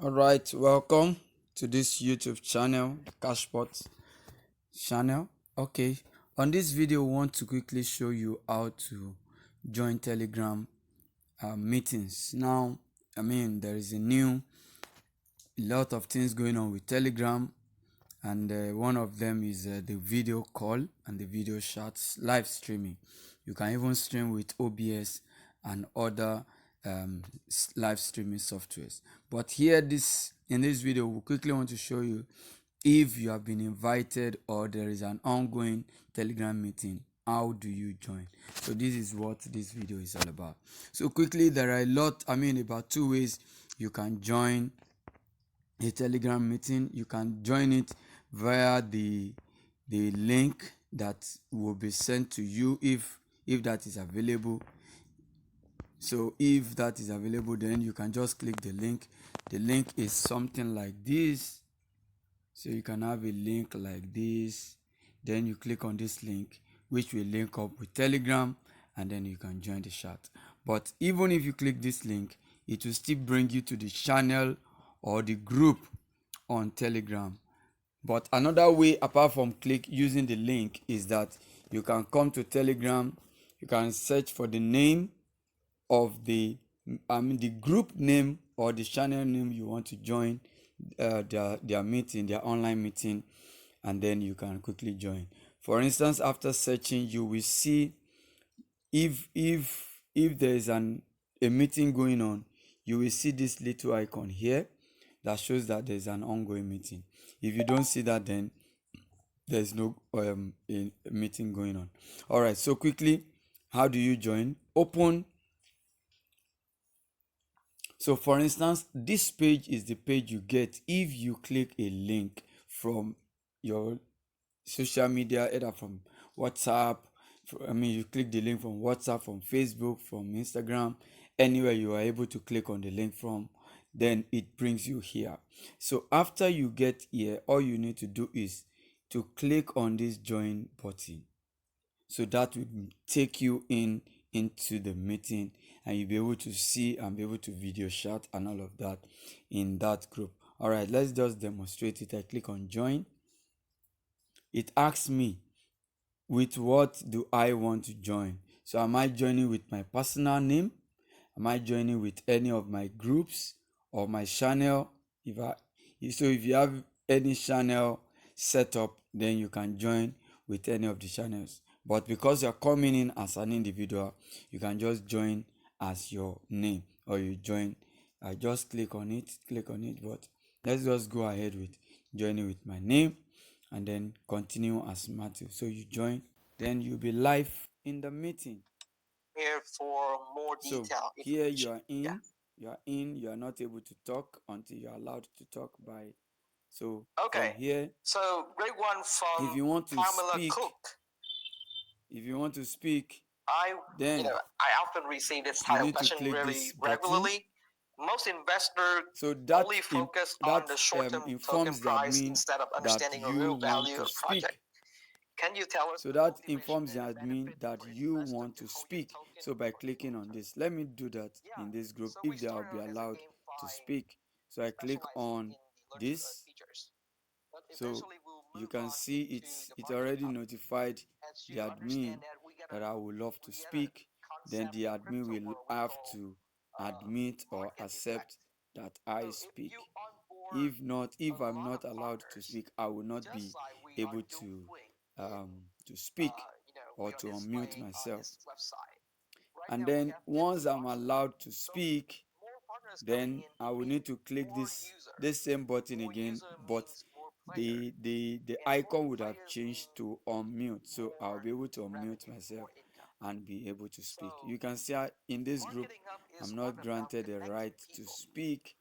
All right, welcome to this YouTube channel, Cashpot channel. Okay, on this video, we want to quickly show you how to join Telegram meetings. Now, there is a lot of things going on with Telegram, and one of them is the video call and the video chats live streaming. You can even stream with OBS and other live streaming softwares. But here, in this video, we quickly want to show you if you have been invited or there is an ongoing Telegram meeting. How do you join? So this is what this video is all about. So quickly, there are about 2 ways you can join a Telegram meeting. You can join it via the link that will be sent to you if that is available. So if that is available, then you can just click the link. The link is something like this. So you can have a link like this. Then you click on this link, which will link up with Telegram, and then you can join the chat. But even if you click this link, it will still bring you to the channel or the group on Telegram. But another way apart from click using the link is that you can come to Telegram. You can search for the name of the group name or the channel name you want to join their meeting, their online meeting, and then you can quickly join. For instance, after searching, you will see if there is a meeting going on, you will see this little icon here that shows that there's an ongoing meeting. If you don't see that, then there's no a meeting going on. All right, so quickly, how do you join? So for instance, this page is the page you get if you click a link from your social media, either from WhatsApp. You click the link from WhatsApp, from Facebook, from Instagram, anywhere you are able to click on the link from, then it brings you here. So after you get here, all you need to do is to click on this join button. So that will take you into the meeting, and you'll be able to see and be able to video chat and all of that in that group. All right, let's just demonstrate it. I click on join. It asks me, with what do I want to join? So am I joining with my personal name? Am I joining with any of my groups or my channel? If you have any channel set up, then you can join with any of the channels. But because you're coming in as an individual, you can just join as your name, or you join. I just click on it, but let's just go ahead with joining with my name and then continue as Matthew. So you join, then you'll be live in the meeting. Here for more So detail here information. you are not able to talk until you're allowed to talk by. So from Okay. here, So great one from if you want to Pamela speak, Cook. then I often receive this you title need to question click really this button. regularly. Most investors So only focus on the short-term token informs the price admin instead of that understanding a you real want value to of project. speak. Can you tell us So the that motivation informs the and admin benefit that for you investor want to to hold your speak. token So by for a clicking long on time? this, let me do that Yeah. in this group So we if they will started be out as a allowed to GameFi speak. So I click specializing on in the learning this. features. But So eventually we'll you move can on see into the it market already topic. notified As the you admin understand that we got that I would love to a speak. Then concept the in admin crypto will world we have call to admit or market accept effect. that So I if speak. you onboard If not, a if I'm lot of not allowed to partners, speak, I will not just be like we are able doing to speak we or are to unmute displaying on myself. this website. Right And now we then have 50 once I'm partners. allowed to So speak, more partners coming then in I will means need to click more user. this same button More again, user but means more player. the And more icon would have players changed mean to unmute, so I'll more be able to unmute revenue, myself more income. and be able to So speak. You can see in this group Marketing Hub is I'm one not about granted the connecting right to people speak, to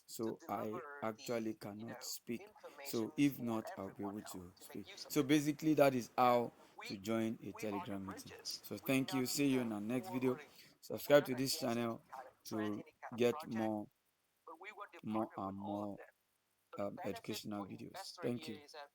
so I deliver actually the cannot speak. information So if for not, I'll be everyone able else to to make speak. use of So it. basically that is Yeah, how to we join a we are the Telegram meeting. bridges. So We thank you, cannot see be you the in our next video. forwarding. We're Subscribe not to this against any channel kind of trend, to any kind of get project, more but we want to partner with all of more them. The benefit educational for videos. investor Thank here you. is that